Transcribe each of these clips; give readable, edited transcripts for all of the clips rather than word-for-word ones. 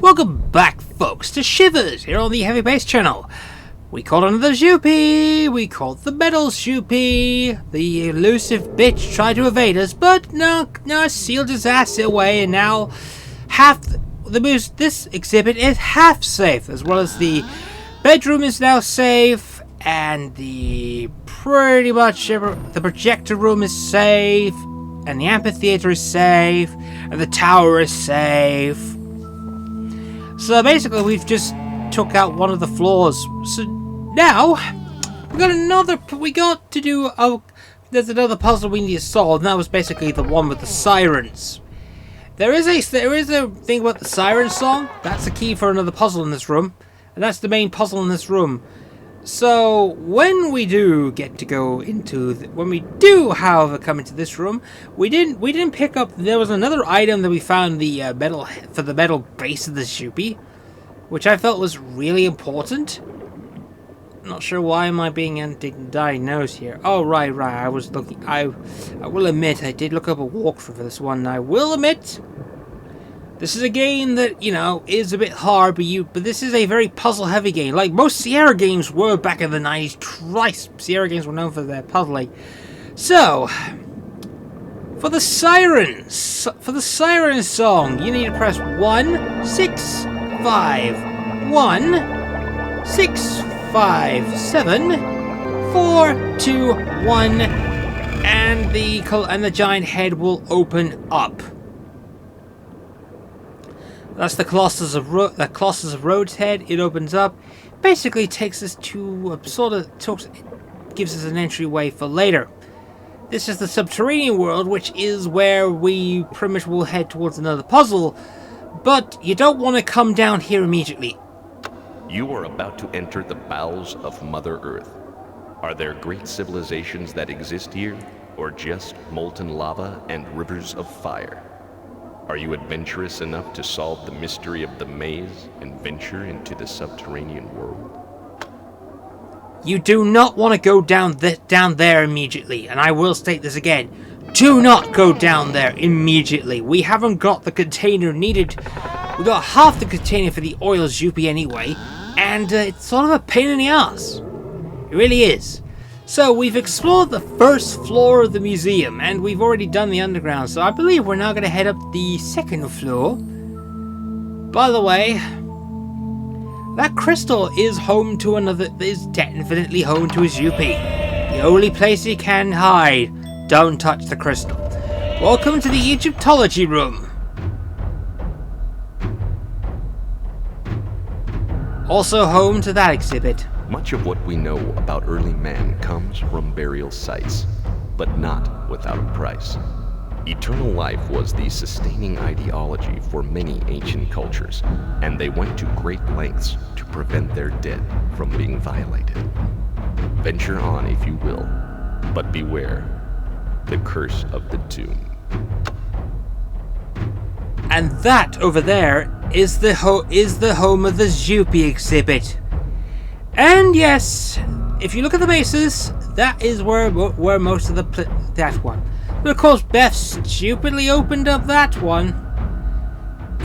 Welcome back, folks, to Shivers here on the Heavy Bass channel. We caught another Ixupi. We caught the metal Ixupi. The elusive bitch tried to evade us, but no, sealed his ass away, and now this exhibit is half safe, as well as the bedroom is now safe, and the projector room is safe, and the amphitheater is safe, and the tower is safe. So basically, we've just took out one of the floors. So now there's another puzzle we need to solve, and that was basically the one with the sirens. There is a thing about the siren song. That's the key for another puzzle in this room, and that's the main puzzle in this room. So when we do however come into this room, we didn't pick up. There was another item that we found, the metal base of the Ixupi, which I felt was really important. Not sure why am I being diagnosed here. Oh right. I was looking. I will admit I did look up a walkthrough for this one. And I will admit this is a game that, is a bit hard, but this is a very puzzle-heavy game, like most Sierra games were back in the 90s. Christ, Sierra games were known for their puzzling. So, for the siren song, you need to press 1, 6, 5, 1, 6, 5, 7, 4, 2, 1, and the giant head will open up. That's the Colossus of Rhodes head. It opens up. Basically takes us to gives us an entryway for later. This is the subterranean world, which is where we pretty much will head towards another puzzle. But you don't want to come down here immediately. You are about to enter the bowels of Mother Earth. Are there great civilizations that exist here, or just molten lava and rivers of fire? Are you adventurous enough to solve the mystery of the maze and venture into the subterranean world? You do not want to go down there immediately, and I will state this again. Do not go down there immediately. We haven't got the container needed. We got half the container for the oil Ixupi anyway, and it's sort of a pain in the ass. It really is. So we've explored the first floor of the museum, and we've already done the underground, so I believe we're now going to head up the second floor. By the way, that crystal is definitely home to a Ixupi. The only place he can hide. Don't touch the crystal. Welcome to the Egyptology room. Also home to that exhibit. Much of what we know about early man comes from burial sites, but not without a price. Eternal life was the sustaining ideology for many ancient cultures, and they went to great lengths to prevent their dead from being violated. Venture on if you will, but beware the curse of the tomb. And that over there is the home of the Ixupi exhibit. And yes, if you look at the bases, that is where most of that one. But of course, Beth stupidly opened up that one.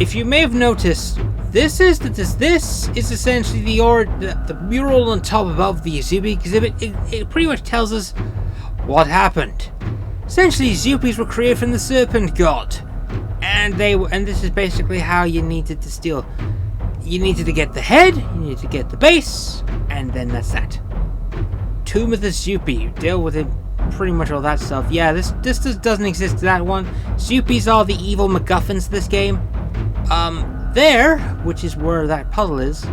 If you may have noticed, this is essentially the mural on top above the Ixupi exhibit. It pretty much tells us what happened. Essentially, Ixupis were created from the serpent god, and this is basically how you needed to steal. You needed to get the head, you needed to get the base, and then that's that. Tomb of the Ixupi, you deal with it, pretty much all that stuff. Yeah, this doesn't exist in that one. Ixupis are the evil MacGuffins of this game. Which is where that puzzle is.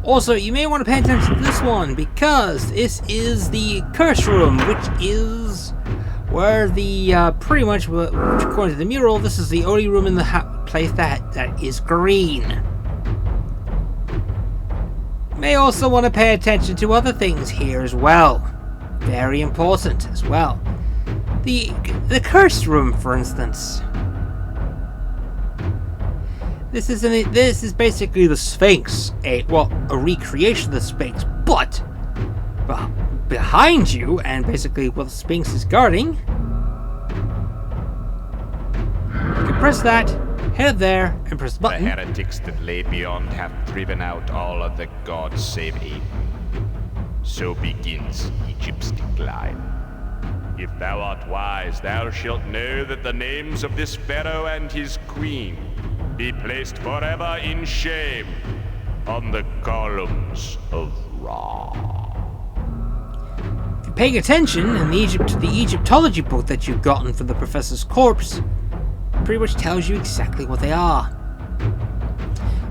Also, you may want to pay attention to this one, because this is the curse room, which is where the, pretty much, according to the mural, this is the only room in the place that is green. May also want to pay attention to other things here as well. Very important as well. The cursed room, for instance. This is basically the Sphinx, a recreation of the Sphinx, but behind you, and basically what the Sphinx is guarding. You can press that, Head up there and press the The button. heretics that lay beyond have driven out all of the gods save Ape. So begins Egypt's decline. If thou art wise, thou shalt know that the names of this pharaoh and his queen be placed forever in shame on the columns of Ra. If you're paying attention, in the Egyptology book that you've gotten from the professor's corpse, pretty much tells you exactly what they are.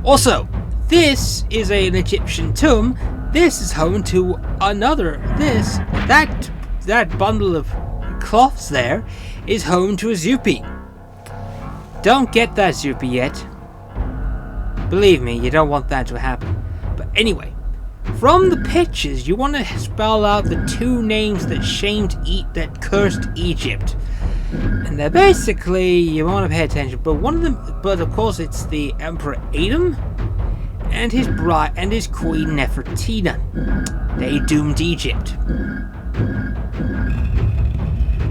Also, this is an Egyptian tomb. This is home to another. That bundle of cloths there is home to a Ixupi. Don't get that Ixupi yet. Believe me, you don't want that to happen. But anyway, from the pictures, you want to spell out the two names that cursed Egypt. And they're basically, you want to pay attention, but of course it's the Emperor Adam and his bride and his queen Nefertina. They doomed Egypt.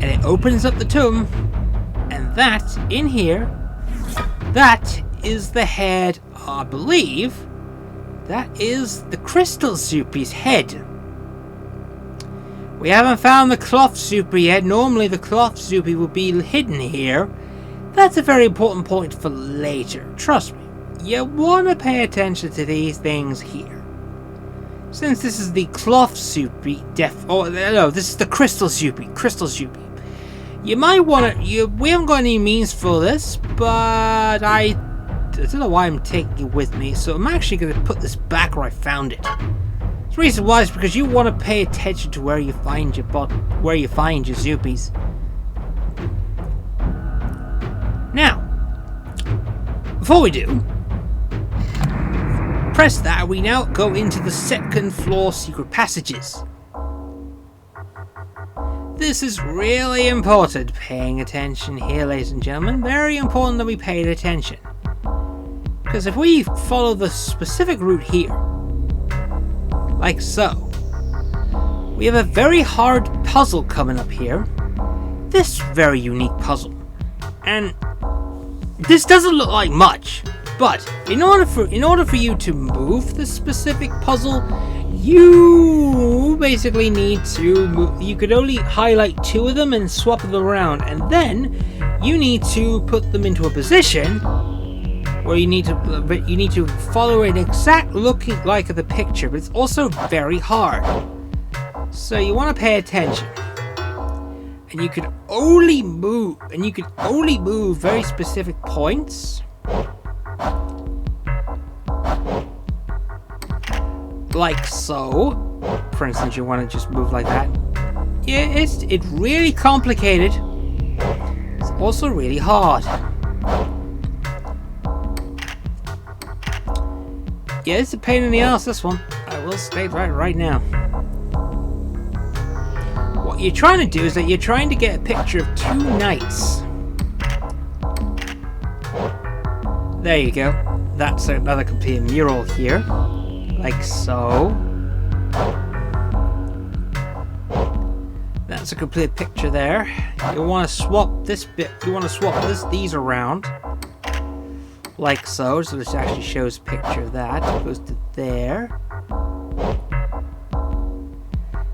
And it opens up the tomb, and that, in here, that is the head, I believe, that is the Crystal Ixupi's head. We haven't found the Cloth Ixupi yet. Normally the Cloth Ixupi will be hidden here. That's a very important point for later. Trust me, you want to pay attention to these things here. Since this is the Cloth Ixupi, this is the Crystal Ixupi. You might want to, we haven't got any means for this, but I don't know why I'm taking it with me, so I'm actually going to put this back where I found it. The reason why is because you want to pay attention to where you find your Ixupis. Now, before we do, press that, we now go into the second floor secret passages. This is really important, paying attention here, ladies and gentlemen. Very important that we pay attention. Because if we follow the specific route here, like so, we have a very hard puzzle coming up here. This very unique puzzle. And this doesn't look like much, but in order for you to move this specific puzzle, you basically need to move. You could only highlight two of them and swap them around, and then you need to put them into a position where you need to follow an exact looking like the picture, but it's also very hard. So you want to pay attention. And you can only move very specific points. Like so. For instance, you want to just move like that. Yeah, it's really complicated. It's also really hard. Yeah, it's a pain in the ass, this one. I will state right now. What you're trying to do is that you're trying to get a picture of two knights. There you go. That's another complete mural here. Like so. That's a complete picture there. You want to swap this bit. You want to swap these around. Like so. So this actually shows a picture of that. It goes to there.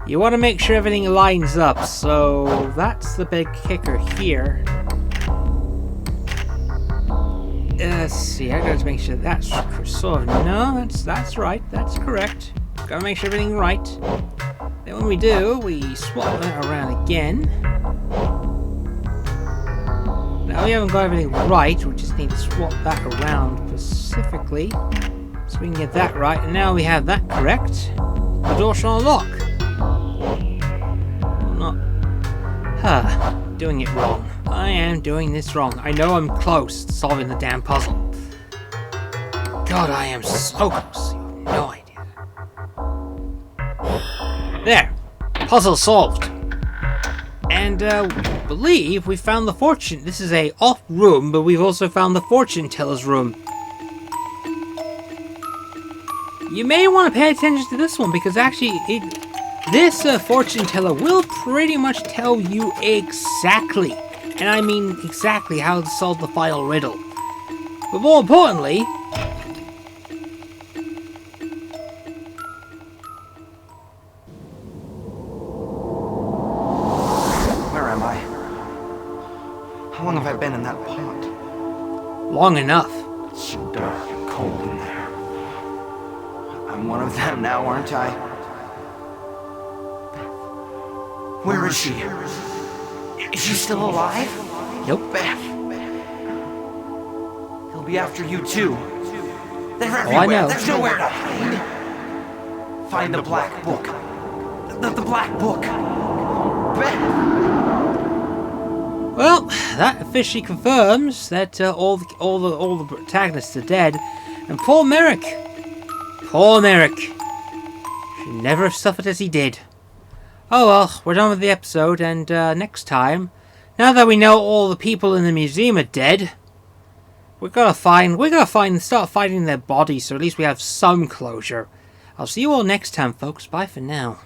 You want to make sure everything lines up. So that's the big kicker here. Let's see, I gotta make sure that's sort of, no, that's right, that's correct. Gotta make sure everything's right. Then when we do, we swap that around again. Now we haven't got everything right, we just need to swap that around specifically. So we can get that right, and now we have that correct. The door shall unlock. I'm not, doing it wrong. I am doing this wrong. I know I'm close to solving the damn puzzle. God, I am so close. You have no idea. There. Puzzle solved. And, believe we found the fortune. This is a off room, but we've also found the fortune teller's room. You may want to pay attention to this one, because actually, this fortune teller will pretty much tell you exactly, and I mean exactly, how to solve the final riddle. But more importantly, where am I? How long have I been in that pond? long enough. It's so dark and cold in there. I'm one of them now, aren't I? Where is she? Is she still alive? Nope. Beth. He'll be after you too. They're I everywhere. know. There's nowhere to hide. Find the black book. The black book. Beth. Well, that officially confirms that all the protagonists are dead, and poor Merrick. Poor Merrick. Should never have suffered as he did. Oh well, we're done with the episode, and next time, now that we know all the people in the museum are dead, we gotta start finding their bodies, so at least we have some closure. I'll see you all next time, folks. Bye for now.